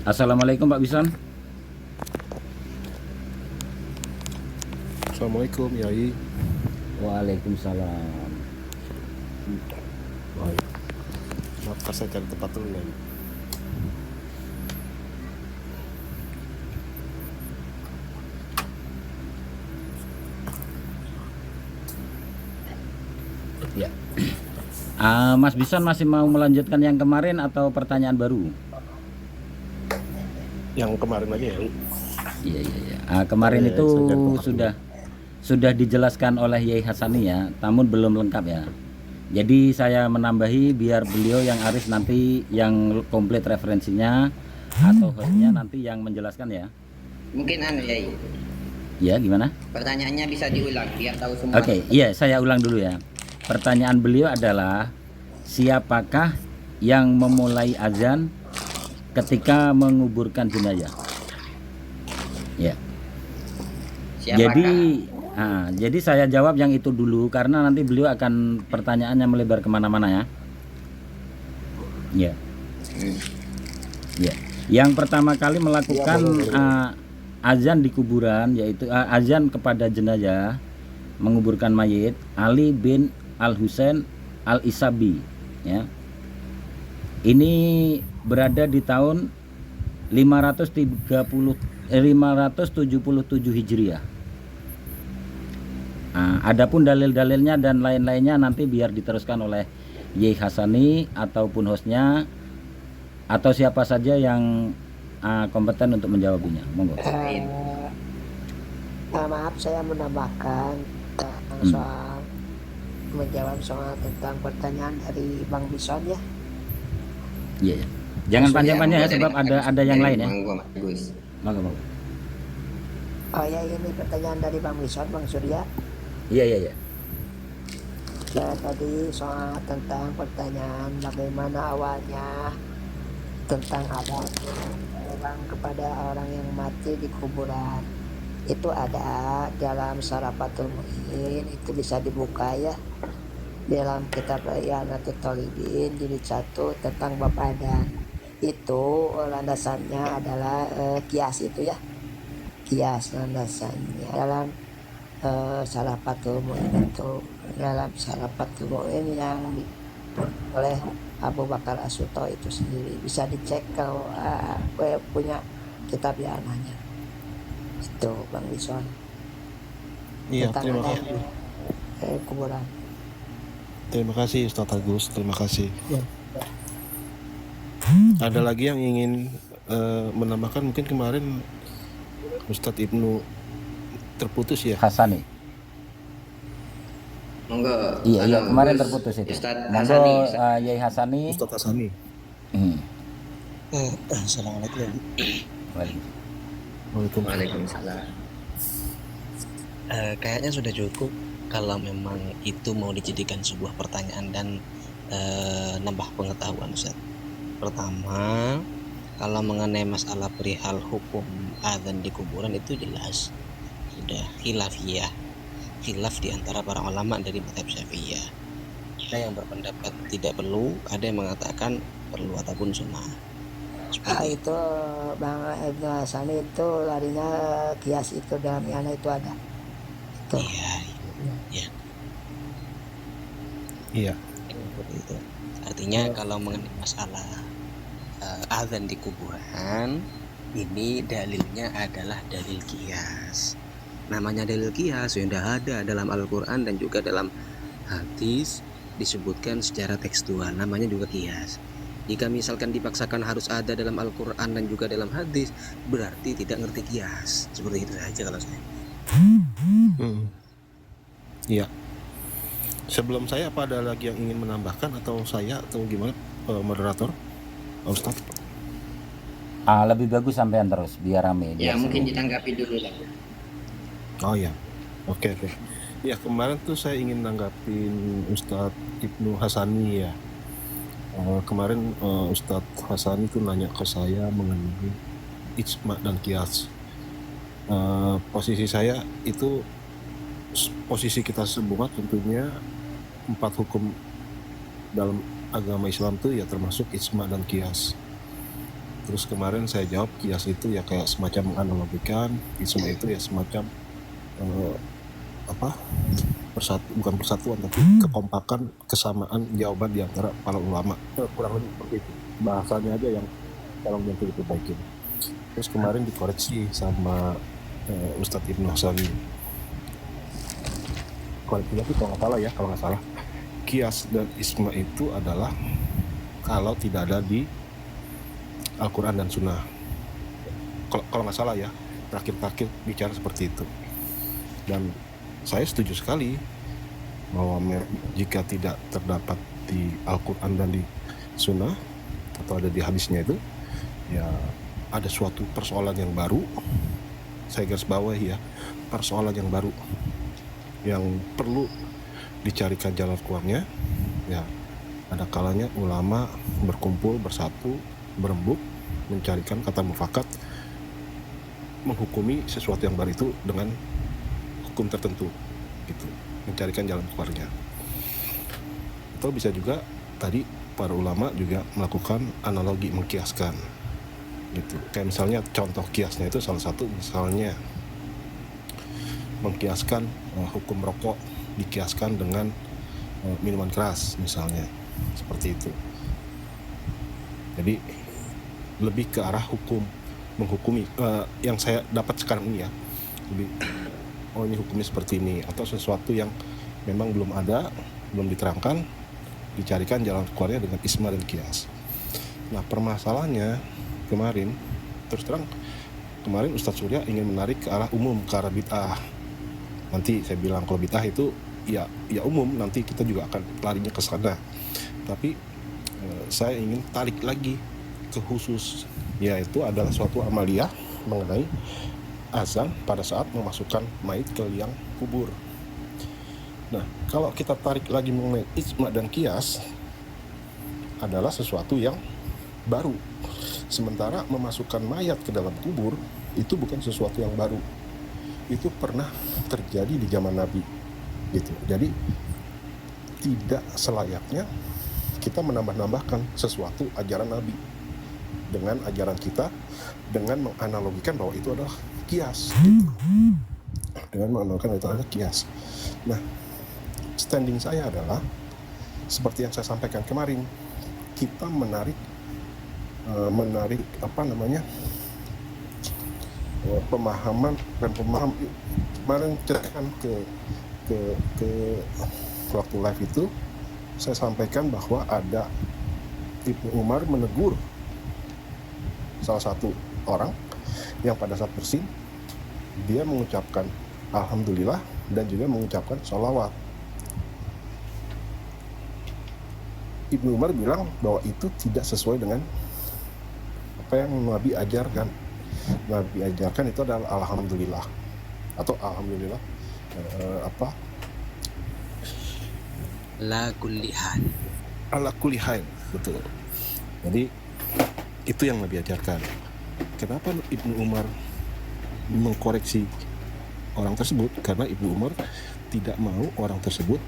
Assalamualaikum Pak Bison. Assalamualaikum Yai. Waalaikumsalam. Baik. Maaf saya cari tempat dulu Yai. Ya. Mas Bison masih mau melanjutkan yang kemarin atau pertanyaan baru? Yang kemarin aja ya. Iya. Kemarin itu sudah dijelaskan oleh Yai Hasani ya, namun belum lengkap ya. Jadi saya menambahi biar beliau yang Arif nanti yang komplit referensinya atau hostnya nanti yang menjelaskan ya. Mungkin ya. Ya gimana? Pertanyaannya bisa diulang biar tahu semua. Oke, iya saya ulang dulu ya. Pertanyaan beliau adalah siapakah yang memulai azan ketika menguburkan jenazah? Ya. Siapakah? Jadi saya jawab yang itu dulu karena nanti beliau akan pertanyaannya melebar kemana-mana ya. Ya. Ya. Yang pertama kali melakukan azan di kuburan yaitu azan kepada jenazah menguburkan mayit Ali bin Al-Husain Al-Isabi ya. Ini berada di tahun 577 Hijriah. Adapun dalil-dalilnya dan lain-lainnya nanti biar diteruskan oleh Yai Hasani ataupun hostnya atau siapa saja yang kompeten untuk menjawabnya. Monggo. Maaf saya menambahkan soal menjawab soal tentang pertanyaan dari Bang Bison ya. Iya. Jangan panjang-panjang ya sebab ada yang lain ya. Monggo. Oh ya, ini pertanyaan dari Bang Bison, Bang Surya. Iya. Ya, tadi soal tentang pertanyaan bagaimana awalnya tentang azan kepada orang yang mati di kuburan. Itu ada dalam Syarafatul Mu'in, itu bisa dibuka ya. Dalam kitab Ianatul Thalibin jilid 1 tentang bab adzan. Itu landasannya adalah kias itu ya. Kias landasannya dalam Syarafatul Mu'in itu, dalam Syarafatul Mu'in yang oleh Abu Bakar As-Suto itu sendiri, bisa dicek kalau punya kitab Ianahnya itu Bang Bison. Iya, terima kasih. Kuburan. Terima kasih Ustadz Agus, terima kasih. Ya. Ada lagi yang ingin menambahkan? Mungkin kemarin Ustadz Ibnu terputus ya. Hasani. Monggo. Iya kemarin terputus itu. Ustadz Monggo Hasani. Yai Hasani. Ustadz Hasani. Assalamualaikum. Waalaikumsalam. Kayaknya sudah cukup kalau memang itu mau dijadikan sebuah pertanyaan dan nambah pengetahuan Ustaz. Pertama, kalau mengenai masalah perihal hukum adzan di kuburan itu jelas sudah khilafiyah, khilaf di antara para ulama dari mazhab Syafi'iyah. Ada yang berpendapat tidak perlu, ada yang mengatakan perlu ataupun sunnah. Itu Bang Ibnu Hasan itu larinya kias itu dalam Iana itu ada. Itu. Iya. Itu. Artinya kalau mengenai masalah azan di kuburan, ini dalilnya adalah dalil kias. Namanya dalil kias sudah ada dalam Al-Quran dan juga dalam hadis disebutkan secara tekstual, namanya juga kias. Jika misalkan dipaksakan harus ada dalam Al-Quran dan juga dalam hadis, berarti tidak ngerti kias. Seperti itu saja kalau saya. Iya. Sebelum saya apa ada lagi yang ingin menambahkan atau saya atau gimana moderator? Ustadz? Lebih bagus sampean terus biar rame. Ya mungkin ditanggapi dulu lah. Oh ya. Oke. Ya kemarin tuh saya ingin nanggapin Ustadz Ibnu Hasani ya. Kemarin Ustadz Hasani tuh nanya ke saya mengenai ijma dan kias. Posisi saya itu posisi kita semua tentunya 4 hukum dalam agama Islam tuh ya termasuk ijma dan kias. Terus kemarin saya jawab kias itu ya kayak semacam menganalogikan, isma itu ya semacam bukan persatuan tapi kekompakan, kesamaan jawaban di antara para ulama. Kurang lebih seperti itu. Bahasanya aja yang tolong bantu diperbaikin. Terus kemarin dikoreksi sama Ustadz Ibnu Hasani. Koreksinya itu kalau nggak salah, kias dan isma itu adalah kalau tidak ada di Al-Quran dan Sunnah. Kalau nggak salah ya, terakhir bicara seperti itu. Dan saya setuju sekali bahwa jika tidak terdapat di Al-Quran dan di Sunnah atau ada di hadisnya itu, ya ada suatu persoalan yang baru. Saya garis bawahi ya, persoalan yang baru yang perlu dicarikan jalan keluarnya. Ya, ada kalanya ulama berkumpul, bersatu, berembuk, mencarikan kata mufakat, menghukumi sesuatu yang baru itu dengan hukum tertentu, gitu, mencarikan jalan keluarnya. Atau bisa juga tadi para ulama juga melakukan analogi, mengkiaskan, gitu. Kayak misalnya contoh kiasnya itu salah satu misalnya mengkiaskan hukum rokok dikiaskan dengan minuman keras misalnya, seperti itu. Jadi lebih ke arah hukum, menghukumi. Yang saya dapat sekarang ini ya, lebih ini hukumnya seperti ini, atau sesuatu yang memang belum ada, belum diterangkan, dicarikan jalan keluarnya dengan isma dan kias. Nah permasalahannya kemarin, terus terang kemarin Ustadz Surya ingin menarik ke arah umum, ke arah bid'ah. Nanti saya bilang kalau bid'ah itu ya umum, nanti kita juga akan larinya ke sana. Tapi saya ingin tarik lagi ke khusus, yaitu adalah suatu amaliyah mengenai azan pada saat memasukkan mayit ke liang kubur. Nah, kalau kita tarik lagi mengenai ijma dan kias, adalah sesuatu yang baru. Sementara memasukkan mayat ke dalam kubur itu bukan sesuatu yang baru. Itu pernah terjadi di zaman Nabi, gitu. Jadi tidak selayaknya kita menambah-nambahkan sesuatu ajaran Nabi dengan ajaran kita, dengan menganalogikan bahwa itu adalah kias, gitu. Dengan menganalogikan itu adalah kias. Nah, standing saya adalah seperti yang saya sampaikan kemarin, kita menarik pemahaman dan pemaham. Kemarin ceritakan ke waktu live itu saya sampaikan bahwa ada Ibnu Umar menegur salah satu orang yang pada saat bersin dia mengucapkan alhamdulillah dan juga mengucapkan sholawat. Ibnu Umar bilang bahwa itu tidak sesuai dengan apa yang Nabi ajarkan. Nabi ajarkan itu adalah alhamdulillah atau alhamdulillah La kulli hal. ala kulli hal, betul. Jadi itu yang Nabi ajarkan. Kenapa Ibnu Umar mengkoreksi orang tersebut? Karena Ibnu Umar tidak mau orang tersebut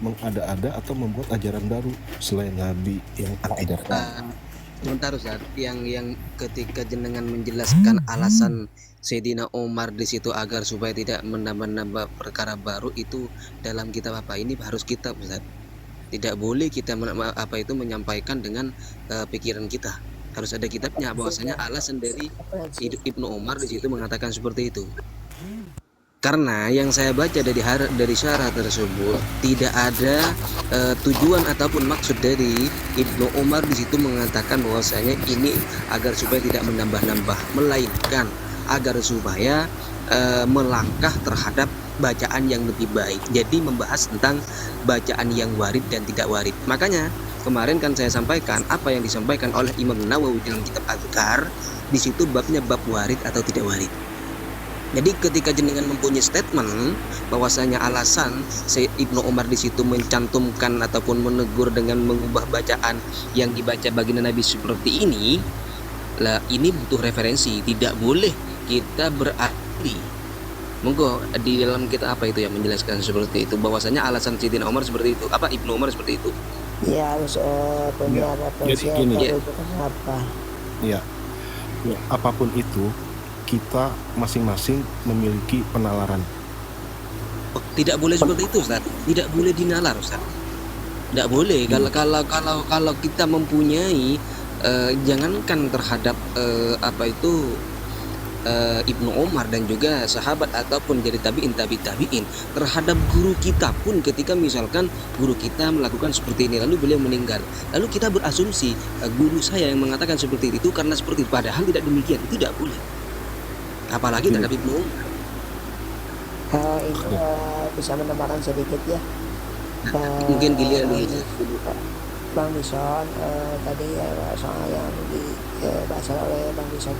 mengada-ada atau membuat ajaran baru selain Nabi yang ajarkan. Sebentar Ustaz, yang ketika jenengan menjelaskan alasan Sayyidina Umar di situ agar supaya tidak menambah-nambah perkara baru, itu dalam kitab apa? Ini harus kitab Ustaz. Tidak boleh kita menyampaikan dengan pikiran kita. Harus ada kitabnya, bahwasanya alasan dari Ibnu Umar di situ mengatakan seperti itu. Karena yang saya baca dari syarah tersebut tidak ada tujuan ataupun maksud dari Ibnu Umar di situ mengatakan bahwasanya ini agar supaya tidak menambah-nambah, melainkan agar supaya melangkah terhadap bacaan yang lebih baik. Jadi membahas tentang bacaan yang warid dan tidak warid. Makanya kemarin kan saya sampaikan apa yang disampaikan oleh Imam Nawawi dalam kitab Adhkar, di situ babnya bab warid atau tidak warid. Jadi ketika jenengan mempunyai statement bahwasanya alasan Ibnu Umar di situ mencantumkan ataupun menegur dengan mengubah bacaan yang dibaca baginda Nabi seperti ini, lah ini butuh referensi, tidak boleh kita berarti. Monggo di dalam kita apa itu yang menjelaskan seperti itu, bahwasanya alasan Sayyidina Umar seperti itu, apa Ibnu Umar seperti itu. Ya harus punya referensi Jadi gini. atau apa. Ya, ya, apapun itu kita masing-masing memiliki penalaran. Oh, tidak boleh seperti itu, Ustaz. Tidak boleh dinalar, Ustaz. Tidak boleh. Kalau kita mempunyai jangankan terhadap Ibnu Umar dan juga sahabat ataupun jadi tabiin terhadap guru kita pun, ketika misalkan guru kita melakukan seperti ini lalu beliau meninggal, lalu kita berasumsi guru saya yang mengatakan seperti itu karena seperti itu, padahal tidak demikian. Itu tidak boleh, apalagi terhadap Ibnu Umar. Ini bisa menambahkan sedikit ya. Mungkin giliran dulu. Bang Bison, tadi soal yang dibahas oleh Bang Bison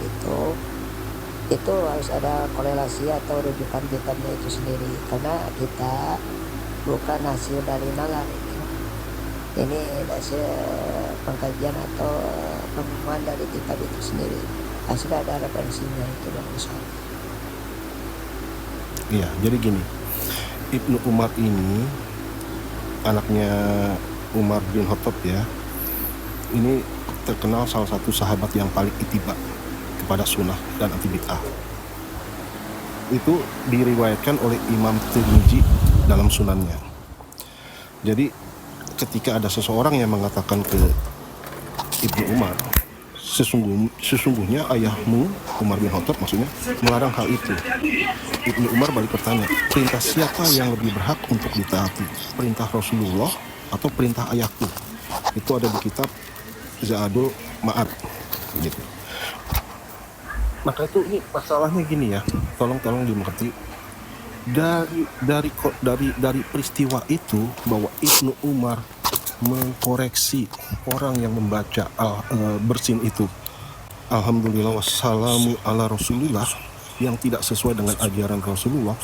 itu harus ada korelasi atau rujukan kitabnya itu sendiri, karena kita bukan hasil dari nalar ini hasil pengkajian atau penemuan dari kitab itu sendiri, hasil ada referensinya itu Bang Bison. Iya, jadi gini, Ibnu Umar ini anaknya Umar bin Khattab ya, ini terkenal salah satu sahabat yang paling ittiba kepada sunnah dan anti bid'ah. Itu diriwayatkan oleh Imam Tirmidzi dalam sunannya. Jadi ketika ada seseorang yang mengatakan ke Ibnu Umar, sesungguhnya ayahmu Umar bin Khattab maksudnya melarang hal itu. Ibnu Umar balik bertanya, perintah siapa yang lebih berhak untuk ditaati? Perintah Rasulullah atau perintah ayahku? Itu ada di kitab Zadul Ma'ad gitu. Maka itu ini masalahnya gini ya, tolong dimengerti. Dari peristiwa itu bahwa Ibnu Umar mengkoreksi orang yang membaca bersin itu, alhamdulillah wassalamu ala rasulillah, yang tidak sesuai dengan ajaran Rasulullah,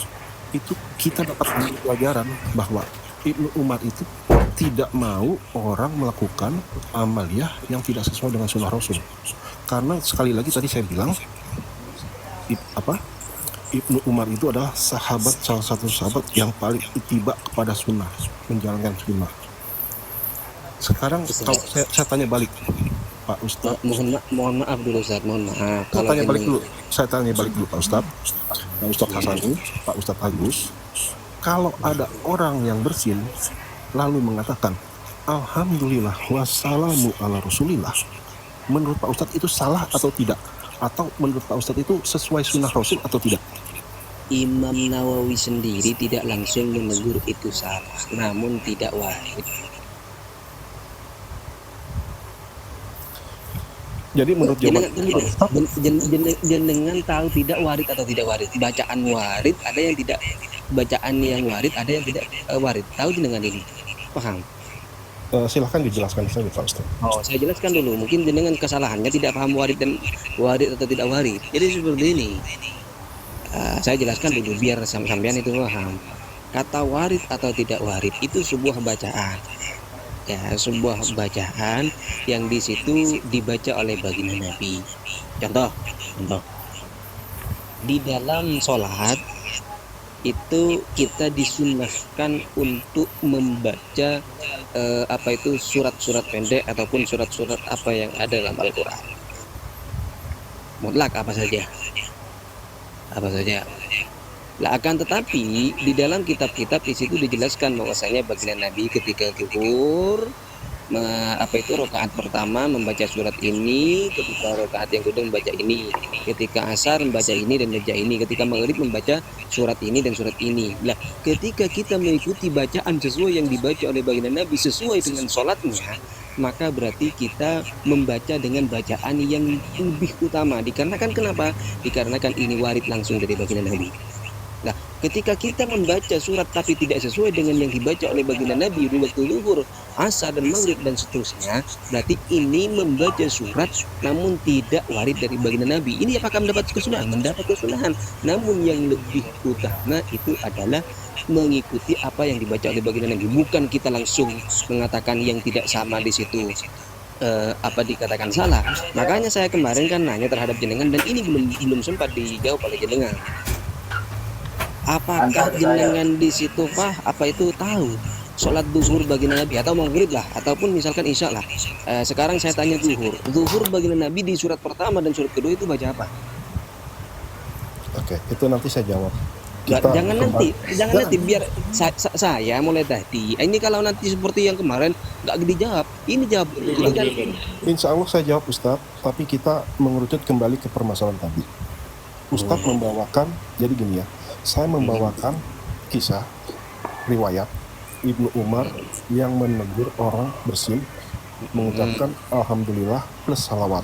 itu kita dapat ambil pelajaran bahwa Ibnu Umar itu tidak mau orang melakukan amaliyah yang tidak sesuai dengan sunnah Rasul. Karena sekali lagi tadi saya bilang, Ibnu Umar itu adalah salah satu sahabat yang paling ittiba kepada sunnah, menjalankan sunnah. Sekarang kalau saya tanya balik, Pak Ustadz. Mohon maaf dulu, Ustaz. Mohon maaf. Saya tanya balik dulu Pak Ustadz. Pak Ustadz Hasani, Pak Ustadz Agus. Kalau ada orang yang bersin lalu mengatakan alhamdulillah wassalamu ala rasulillah, menurut Pak Ustadz itu salah atau tidak? Atau menurut Pak Ustadz itu sesuai sunnah Rasul atau tidak? Imam Nawawi sendiri tidak langsung menegur itu salah, namun tidak wajib. Jadi menurut jenengan tahu tidak warid atau tidak warid, bacaan warid ada yang tidak, bacaan yang warid ada yang tidak warid. Tahu jenengan ini? Paham? Silahkan dijelaskan saja Pak Ustaz. Oh, saya jelaskan dulu. Mungkin jenengan kesalahannya tidak paham warid dan warid atau tidak warid. Jadi seperti ini. Saya jelaskan dulu biar sampean itu paham. Kata warid atau tidak warid itu sebuah bacaan. Ya, sebuah bacaan yang di situ dibaca oleh baginda Nabi. Contoh. Di dalam sholat itu kita disunnahkan untuk membaca surat-surat pendek ataupun surat-surat apa yang ada dalam Al-Quran. Mutlak apa saja. Lah akan tetapi di dalam kitab-kitab di situ dijelaskan bahwasanya baginda Nabi ketika zuhur rakaat pertama membaca surat ini, ketika rakaat yang kedua membaca ini, ketika asar membaca ini dan membaca ini, ketika maghrib membaca surat ini dan surat ini. Lah ketika kita mengikuti bacaan sesuai yang dibaca oleh baginda Nabi sesuai dengan sholatnya, maka berarti kita membaca dengan bacaan yang lebih utama. Dikarenakan kenapa? Dikarenakan ini warid langsung dari baginda Nabi. Nah, ketika kita membaca surat tapi tidak sesuai dengan yang dibaca oleh baginda Nabi di waktu zuhur, asar dan maghrib dan seterusnya, berarti ini membaca surat namun tidak warid dari baginda Nabi. Ini apakah mendapat kesunahan? Mendapat kesunahan. Namun yang lebih utama itu adalah mengikuti apa yang dibaca oleh baginda Nabi, bukan kita langsung mengatakan yang tidak sama di situ dikatakan salah. Makanya saya kemarin kan nanya terhadap jenengan dan ini belum sempat dijawab oleh jenengan. Apakah jenengan di situ tahu sholat zuhur baginda Nabi atau maghrib lah, ataupun misalkan isya lah. Sekarang saya tanya zuhur baginda Nabi di surat pertama dan surat kedua itu baca apa? Oke, itu nanti saya jawab. Jangan nanti biar saya mulai tadi. Ini kalau nanti seperti yang kemarin nggak dijawab, ini jawab. Ini kan, Insya Allah saya jawab Ustadz, tapi kita mengerucut kembali ke permasalahan tadi. Ustadz membawakan, jadi gini ya, saya membawakan kisah riwayat Ibnu Umar yang menegur orang bersin mengucapkan Alhamdulillah plus salawat.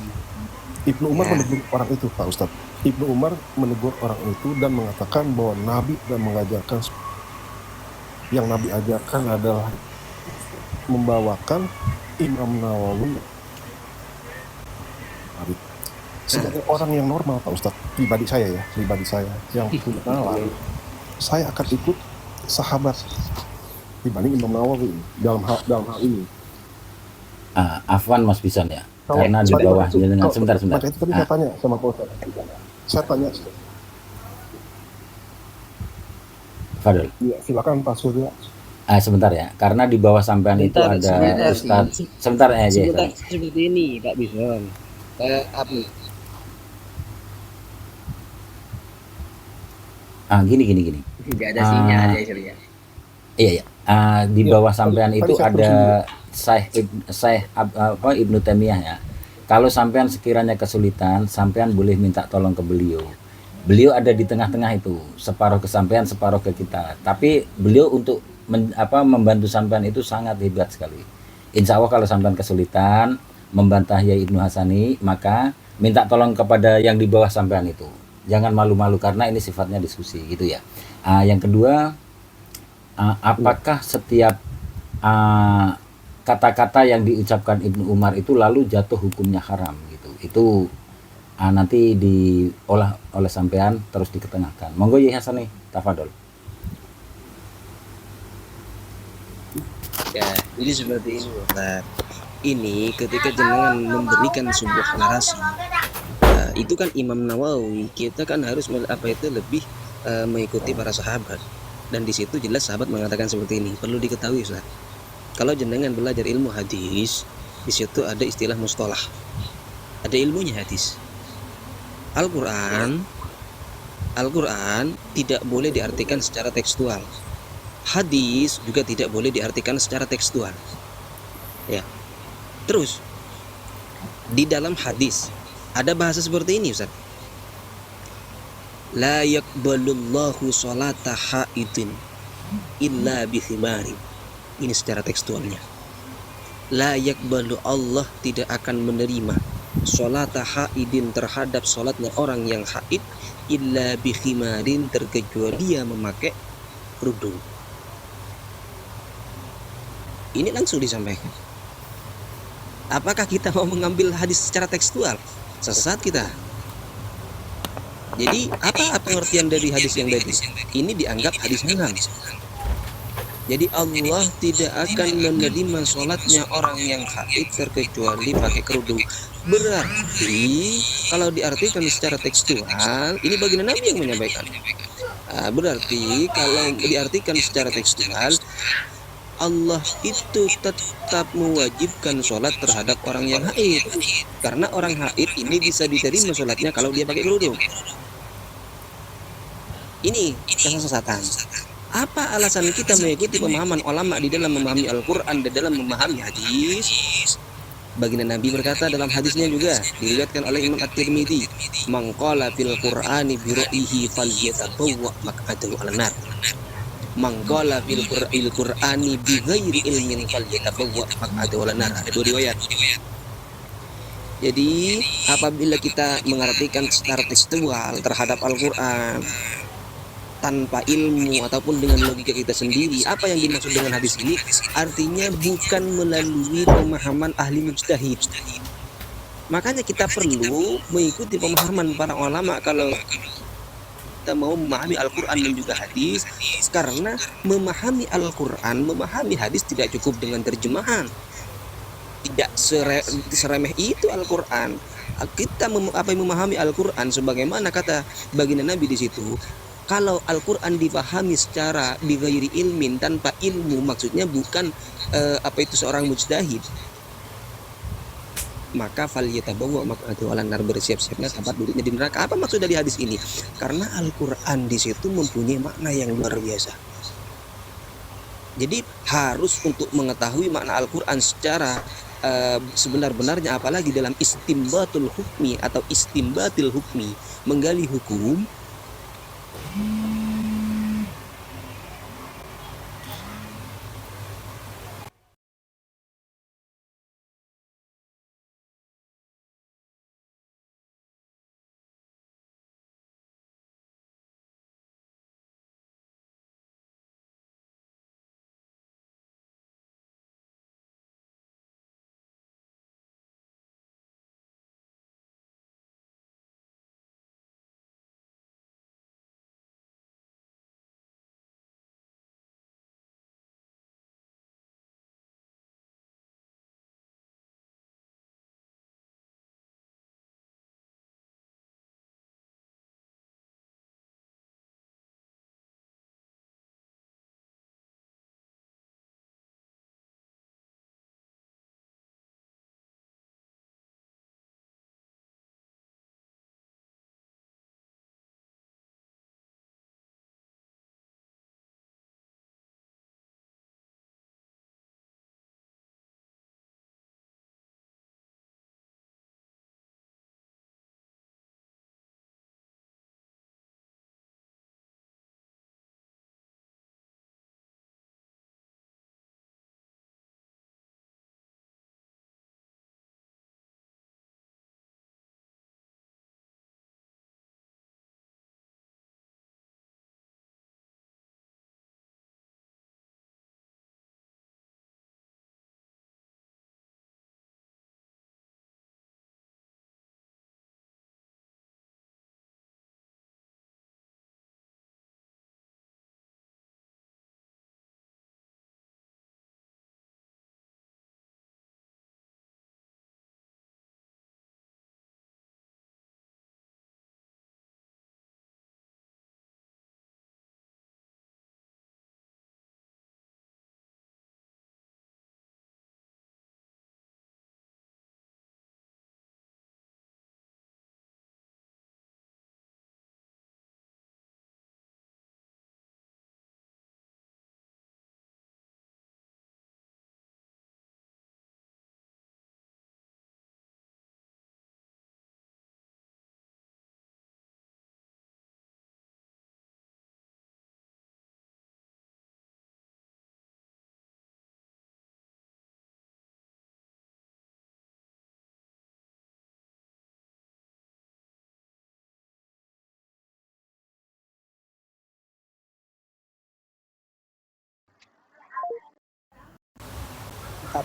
Ibnu Umar menegur orang itu, Pak Ustadz. Ibnu Umar menegur orang itu dan mengatakan bahwa Nabi dan mengajarkan, yang Nabi ajarkan adalah membawakan Imam Nawawi. Sebagai orang yang normal, Pak Ustadz, pribadi saya yang punya nalar, saya akan ikut sahabat dibanding Imam Nawawi dalam hal ini. Afwan Mas Bison ya, karena di bawahnya dengan sebentar. Maka itu tadi saya tanya sama Pak Ustadz. Saya tanya, Fadil. ya, silakan Pak Surya. Sebentar ya, karena di bawah sampean itu ada Ustadz. Sebentar aja. Seperti ini Pak Bison. Gini. Nggak ada sinyal ya Surya. Iya. Di bawah sampean itu ada Ibnu Taimiyah ya. Kalau sampean sekiranya kesulitan, sampean boleh minta tolong ke beliau. Beliau ada di tengah-tengah itu, separuh ke sampean, separuh ke kita. Tapi beliau untuk membantu sampean itu sangat hebat sekali. Insya Allah kalau sampean kesulitan membantah Yai Ibnu Hasani, maka minta tolong kepada yang di bawah sampean itu. Jangan malu-malu karena ini sifatnya diskusi gitu ya. Yang kedua, apakah setiap kata-kata yang diucapkan Ibnu Umar itu lalu jatuh hukumnya haram gitu? Itu nanti diolah oleh sampean terus diketengahkan. Monggo Yai Hasani, tafadhol. Ya, jadi seperti ini Ustaz. Ini ketika jenengan memberikan sebuah narasi, itu kan Imam Nawawi, kita kan harus lebih mengikuti para sahabat. Dan di situ jelas sahabat mengatakan seperti ini. Perlu diketahui Ustaz, kalau jenengan belajar ilmu hadis, di situ ada istilah mustalah, ada ilmunya hadis. Al-Quran tidak boleh diartikan secara tekstual. Hadis juga tidak boleh diartikan secara tekstual. Ya. Terus di dalam hadis ada bahasa seperti ini Ustaz. La yaqbalullahu sholata haidin illa bithimari. Ini secara tekstualnya. La yaqbalu, Allah tidak akan menerima sholata haidin, terhadap sholatnya orang yang haid, illa bikhimarin, terkecuali dia memakai kerudung. Ini langsung disampaikan. Apakah kita mau mengambil hadis secara tekstual? Sesat kita. Jadi apa pengertian dari hadis yang tadi? Ini dianggap hadis haram. Jadi Allah tidak akan menerima sholatnya orang yang haid terkecuali pakai kerudung. Berarti kalau diartikan secara tekstual, ini baginda Nabi yang menyampaikan. Berarti kalau diartikan secara tekstual, Allah itu tetap mewajibkan sholat terhadap orang yang haid, karena orang haid ini bisa diterima sholatnya kalau dia pakai kerudung. Ini kesesatan. Apa alasan kita mengikuti pemahaman ulama di dalam memahami Al-Quran dan dalam memahami hadis? Baginda Nabi berkata dalam hadisnya juga diriwayatkan oleh Imam At-Tirmidzi, "Man qala fil Qur'ani bi ra'yihi falyatabawwa maq'adahu 'alan nar. Man qala fil Qur'ani bi ghairi ilmin falyatabawwa maq'adahu 'alan nar." Ada dua riwayat. Jadi apabila kita mengartikan secara tekstual terhadap Al-Quran tanpa ilmu ataupun dengan logika kita sendiri, apa yang dimaksud dengan hadis ini? Artinya bukan melalui pemahaman ahli mujtahid. Makanya kita perlu mengikuti pemahaman para ulama kalau kita mau memahami Al-Quran dan juga hadis, karena memahami Al-Quran, memahami hadis tidak cukup dengan terjemahan. Tidak seremeh itu Al-Quran. Kita memahami Al-Quran sebagaimana kata baginda Nabi di situ. Kalau Al-Quran dipahami secara bighairi ilmin, tanpa ilmu, maksudnya bukan seorang mujtahid, maka falyatabawwa maq'adahu minan nar, bersiap-siapnya tempat duduknya di neraka. Apa maksud dari hadis ini? Karena Al-Quran di situ mempunyai makna yang luar biasa. Jadi harus untuk mengetahui makna Al-Quran secara sebenar-benarnya, apalagi dalam istimbatul hukmi atau istimbatil hukmi, menggali hukum.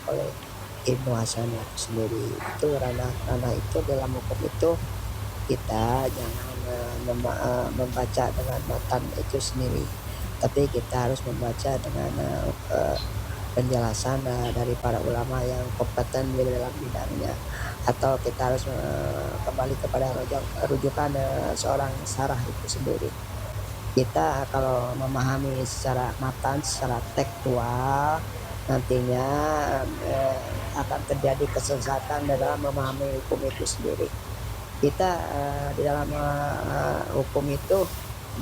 Oleh Ibnu Hasan itu sendiri. Itu ranah itu dalam hukum itu kita jangan membaca dengan matan itu sendiri, tapi kita harus membaca dengan penjelasan dari para ulama yang kompeten di dalam bidangnya, atau kita harus kembali kepada rujukan seorang sarah itu sendiri. Kita kalau memahami secara matan, secara tekstual, nantinya akan terjadi kesesatan dalam memahami hukum itu sendiri. Kita di dalam hukum itu,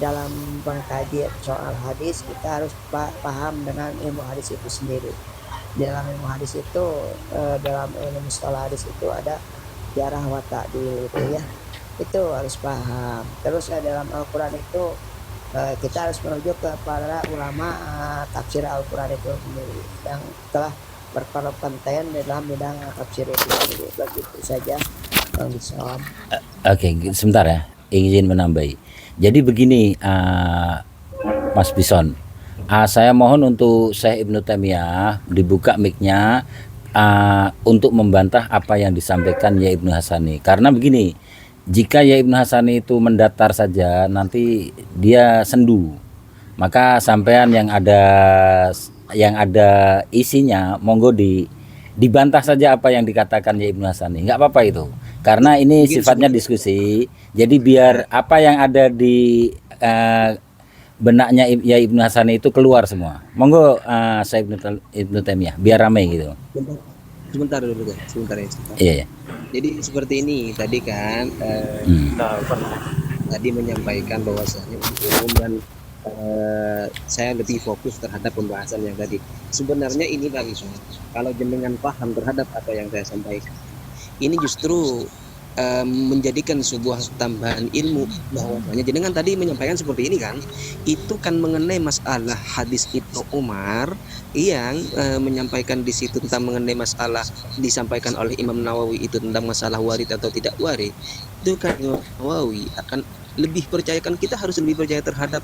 dalam mengkaji soal hadis, kita harus paham dengan ilmu hadis itu sendiri. Di dalam ilmu hadis itu, dalam ilmu mustalah hadis itu ada jarah wa ta'dil itu ya. Itu harus paham. Terus dalam Al-Quran itu kita harus merujuk kepada ulama tafsir Al-Quran itu sendiri yang telah berkompeten dalam bidang tafsir itu sendiri. Begitu saja Bang Bison. Oke, sebentar ya, ingin menambahi. Jadi begini, Mas Bison, saya mohon untuk Syekh Ibnu Taimiyah dibuka mic-nya untuk membantah apa yang disampaikan Ya Ibnu Hasani. Karena begini, jika Ya Ibnu Hasani itu mendatar saja, nanti dia sendu. Maka sampean yang ada isinya, monggo dibantah saja apa yang dikatakan Ya Ibnu Hasani. Nggak apa-apa itu. Karena ini sifatnya diskusi. Jadi biar apa yang ada di benaknya ya Ibnu Hasani itu keluar semua. Monggo saya Ibnu Taimiyah biar ramai gitu. Sebentar dulu guys, sebentar ya. Iya, iya. Jadi seperti ini tadi kan tadi menyampaikan bahwasanya umum dan saya lebih fokus terhadap pembahasan yang tadi. Sebenarnya ini bagi kalau jenengan paham terhadap apa yang saya sampaikan, ini justru menjadikan sebuah tambahan ilmu bahwasanya jenengan tadi menyampaikan seperti ini kan, itu kan mengenai masalah hadis Ibnu Umar yang menyampaikan di situ tentang mengenai masalah disampaikan oleh Imam Nawawi itu tentang masalah warid atau tidak warid. Itu kan Imam Nawawi akan lebih percayakan, kita harus lebih percaya terhadap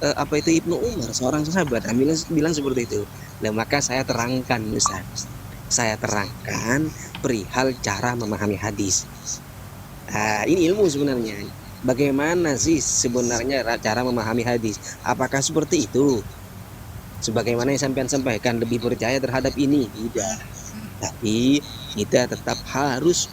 apa itu Ibnu Umar, seorang sahabat. Bilang seperti itu. Nah, maka saya terangkan Ustaz. Saya terangkan perihal cara memahami hadis. Ini ilmu sebenarnya. Bagaimana sih sebenarnya cara memahami hadis? Apakah seperti itu? Sebagaimana yang sampean sampaikan, lebih percaya terhadap ini? Tidak. Tapi kita tetap harus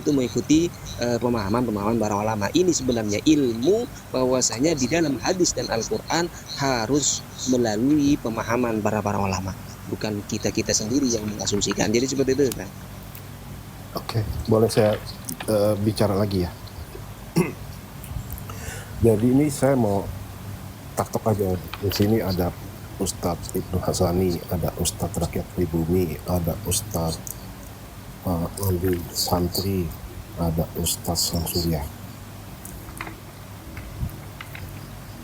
mengikuti pemahaman para ulama. Ini sebenarnya ilmu bahwasanya di dalam hadis dan Al-Quran harus melalui pemahaman para ulama, bukan kita sendiri yang mengasumsikan. Jadi seperti itu kan. Oke, boleh saya bicara lagi ya. Jadi ini saya mau taktok aja. Di sini ada Ustadz Ibnu Hasani, ada Ustadz Rakyat Pribumi, ada Ustadz Andi Santri, ada Ustadz Samsurya.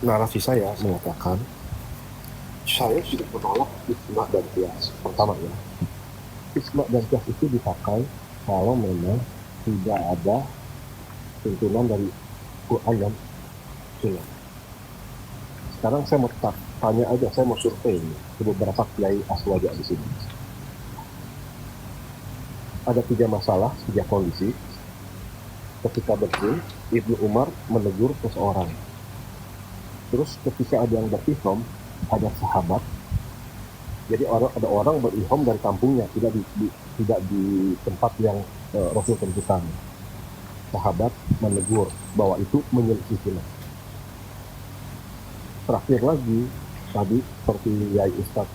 Narasi saya mengatakan saya sudah menolak isma dan qiyas. Pertama ya, isma dan qiyas itu dipakai kalau memang tidak ada tuntunan dari Quran dan Sunnah. Sekarang saya mau tanya aja, saya mau survei ke beberapa kiai aswaja di sini. Ada 3 masalah, 3 kondisi. Ketika bersin, Ibnu Umar menegur seseorang. Terus ketika ada yang berihram, ada sahabat. Jadi ada orang berihram dari kampungnya, tidak di tempat yang Rasul tentukan. Sahabat menegur bahwa itu menyelisih sunnah. Terakhir lagi, tadi seperti Yai Ustadz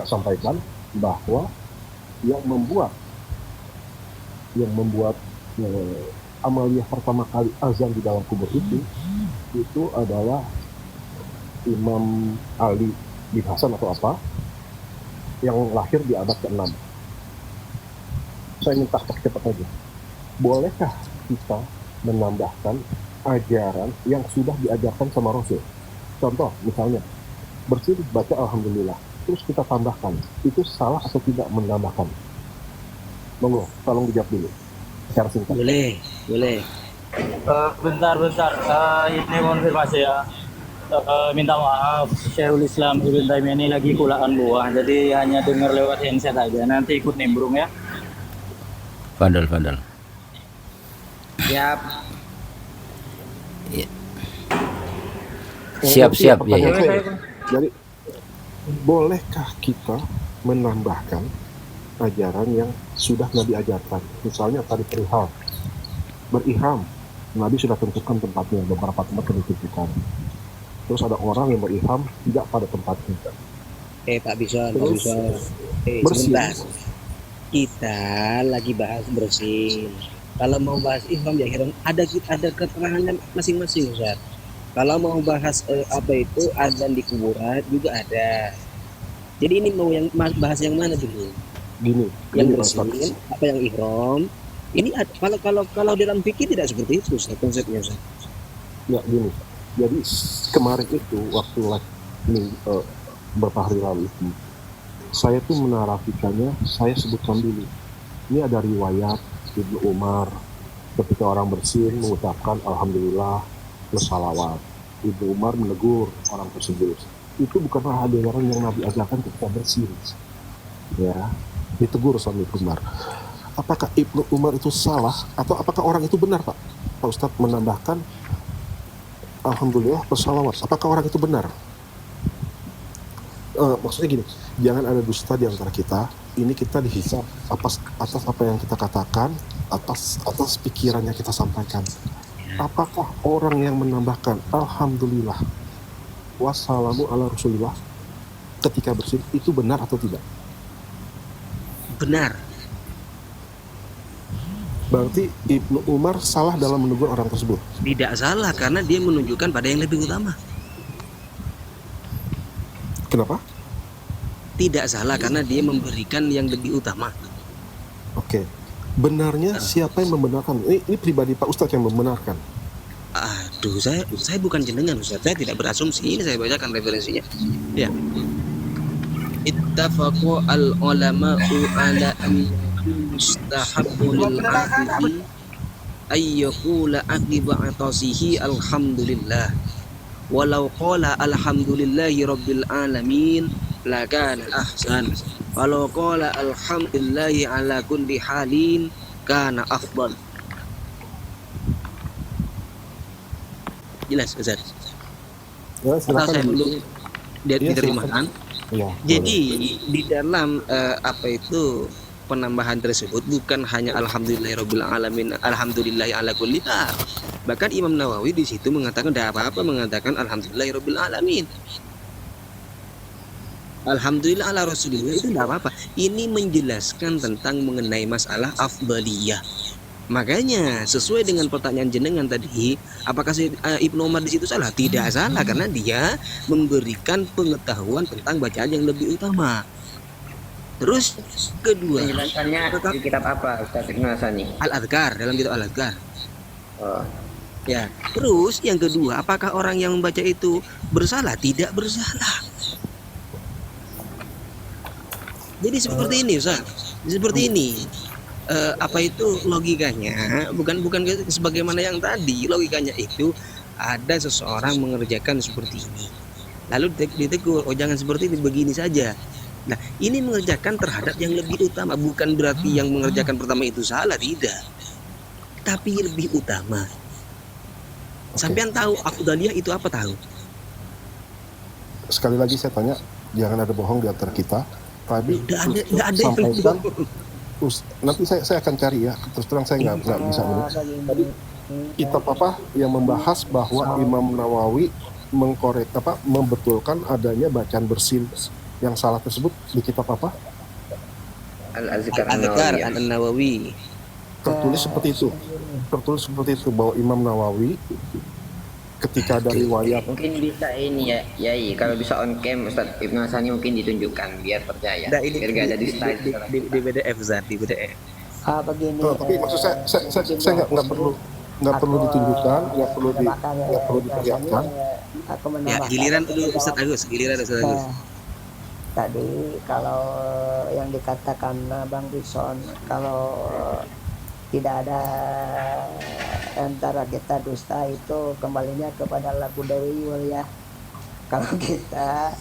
sampaikan bahwa yang membuat amaliyah pertama kali azan di dalam kubur itu adalah Imam Ali bin Hasan atau apa yang lahir di abad ke-6. Saya minta cepat aja. Bolehkah kita menambahkan ajaran yang sudah diajarkan sama Rasul? Contoh, misalnya bersih baca Alhamdulillah, terus kita tambahkan, itu salah atau tidak menambahkan? Monggo, tolong dijawab dulu secara singkat. Boleh. Bentar. Ini konfirmasi ya. Minta maaf, Syekhul Islam Ibnu Taimiyah ini lagi kulaan buah, jadi hanya dengar lewat handset aja. Nanti ikut nimbrung ya. Fadal. Siap. Iya. Siap ya. Jadi, bolehkah kita menambahkan ajaran yang sudah Nabi ajarkan? Misalnya tadi perihal berihram, Nabi sudah tentukan tempatnya, beberapa tempat ditentukan. Terus ada orang yang berihram tidak pada tempatnya. Tak bisa. Bersih. Sebentar. Kita lagi bahas bersin. Kalau mau bahas ihram ya ihram, ada keterangannya masing-masing, Ustaz. Kalau mau bahas azan di kuburan juga ada. Jadi ini mau yang bahas yang mana dulu? Gini Bersin, apa yang ihram? Ini kalau dalam fikih tidak seperti itu, Ustaz, konsepnya, Ustaz. Ya gini. Jadi kemarin itu waktu beberapa hari lalu itu, saya tuh menarasikannya, saya sebutkan dulu. Ini ada riwayat Ibnu Umar ketika orang bersin mengucapkan Alhamdulillah plus salawat. Ibnu Umar menegur orang tersebut. Itu bukanlah ajaran yang Nabi ajarkan ketika bersin. Ya, ditegur sama Ibnu Umar. Apakah Ibnu Umar itu salah atau apakah orang itu benar, Pak Ustadz menambahkan Alhamdulillah plus salawat? Apakah orang itu benar? Maksudnya gini, jangan ada dusta di antara kita. Ini kita dihisab atas apa yang kita katakan, atas pikirannya kita sampaikan. apakah orang yang menambahkan alhamdulillah wassalamu ala rasulillah ketika bersin itu benar atau tidak? Benar. Berarti Ibnu Umar salah dalam menegur orang tersebut. Tidak salah karena dia menunjukkan pada yang lebih utama. Kenapa? Tidak salah karena dia memberikan yang lebih utama. Oke. Benarnya siapa yang membenarkan? Ini pribadi Pak Ustadz yang membenarkan. Aduh, saya bukan jenengan Ustaz. Saya tidak berasumsi. Ini saya bacakan referensinya. Ya. Ittafaqu al-ulama'u ala mustahabbu lil 'abdi ay yaqula aqiba atasihi alhamdulillah. Walau qala alhamdulillahi rabbil alamin lakana ahsan. Walau qala alhamdulillahi ala kulli halin kana afdal. Jelas Ustaz. Ya, Atau saya silakan. belum diterima kan? Ya, Jadi di dalam penambahan tersebut bukan hanya alhamdulillahirabbil alamin, alhamdulillahi ala kulli hal. Bahkan Imam Nawawi di situ mengatakan tidak apa-apa mengatakan alhamdulillahirabbil alamin. Alhamdulillah ala rasulillah itu tidak apa-apa. Ini menjelaskan tentang mengenai masalah afdaliyah. Makanya sesuai dengan pertanyaan jenengan tadi, apakah Ibnu Umar di situ salah? Tidak salah karena dia memberikan pengetahuan tentang bacaan yang lebih utama. Terus kedua, Penjelasannya di kitab apa Ustaz Ibnu Hasani? Al-Adhkar, dalam kitab Al-Adhkar. Oh, Ya. Terus yang kedua, apakah orang yang membaca itu bersalah? Tidak bersalah. Jadi seperti ini, Ustaz. Seperti ini. Logikanya bukan sebagaimana yang tadi. Logikanya itu ada seseorang mengerjakan seperti ini. Lalu ditegur, oh jangan seperti ini, begini saja. Nah, ini mengerjakan terhadap yang lebih utama, bukan berarti yang mengerjakan pertama itu salah, tidak. Tapi lebih utama. Sampean tahu afdaliyah itu apa tahu? sekali lagi saya tanya, jangan ada bohong di antara kita. Tadi Nggak ada yang sampaikan, nanti saya akan cari ya. Terus terang saya nggak bisa ini. Tadi kitab apa yang membahas bahwa Imam Nawawi membetulkan adanya bacaan bersin yang salah tersebut di kitab apa? Al-Azkar Al-Adhkar An-Nawawiyah. An-Nawawi. Tertulis seperti itu bahwa Imam Nawawi ketika ada riwayat Mungkin bisa ini ya, Yai. Kalau bisa on cam Ustaz Ibnu Hasani mungkin ditunjukkan biar percaya. Nah, ini Biar gak ada di slide. di PDF Zat, di PDF. Begini. tapi maksud saya nggak perlu ditunjukkan, nggak perlu diperlihatkan. Aku Ya, menambahkan. giliran dulu Ustaz Agus, giliran Ustaz Agus. Tadi kalau yang dikatakan Bang Bison, kalau tidak ada antara kita dusta itu kembalinya kepada lagu Dewi ya. Kalau kita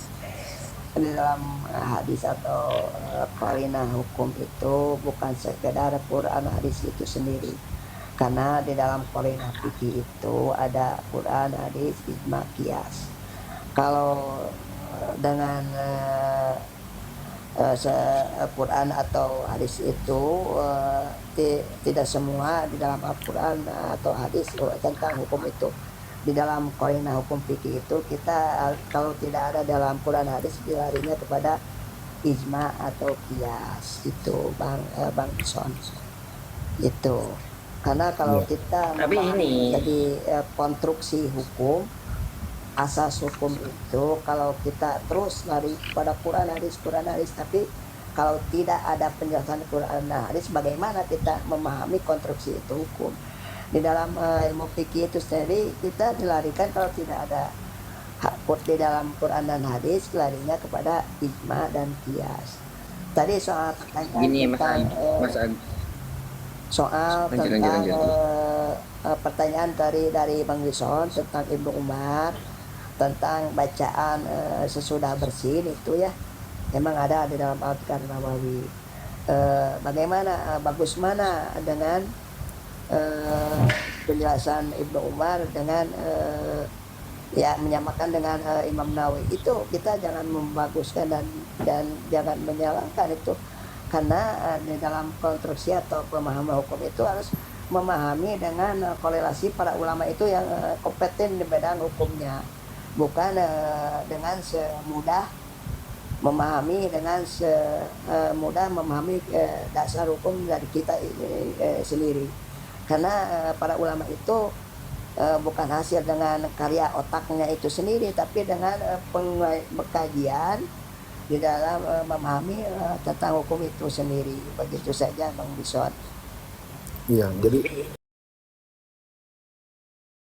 di dalam hadis atau qarinah hukum itu bukan sekedar Quran hadis itu sendiri, karena di dalam qarinah fikih itu ada Quran hadis ijma qiyas. Kalau dengan Quran atau hadis itu tidak semua di dalam Al-Quran atau hadis tentang hukum itu. Di dalam qarinah hukum fikih itu kita kalau tidak ada dalam Quran hadis dilarinya kepada ijma atau qiyas itu Bang Son itu. Karena kalau kita Tapi ini jadi konstruksi hukum, asas hukum itu kalau kita terus lari pada Quran hadis tapi kalau tidak ada penjelasan Quran hadis, bagaimana kita memahami konstruksi itu hukum di dalam ilmu fikih itu sendiri? Kita dilarikan kalau tidak ada di dalam Quran dan hadis, larinya kepada ijma dan qiyas. Tadi soal pertanyaan gini tentang lanjut. pertanyaan dari Bang Wison tentang Ibnu Umar tentang bacaan sesudah bersin itu ya, memang ada di dalam Al-Adhkar Nawawi. Bagaimana bagus mana dengan penjelasan Ibnu Umar dengan ya menyamakan dengan Imam Nawawi, itu kita jangan membaguskan dan jangan menyalahkan itu, karena di dalam konstruksi atau pemahaman hukum itu harus memahami dengan korelasi para ulama itu yang kompeten di bidang hukumnya, bukan dengan semudah memahami dasar hukum dari kita sendiri. Karena para ulama itu bukan hasil dengan karya otaknya itu sendiri, tapi dengan pengkajian di dalam memahami tentang hukum itu sendiri. Begitu saja Bang Bison. Iya, jadi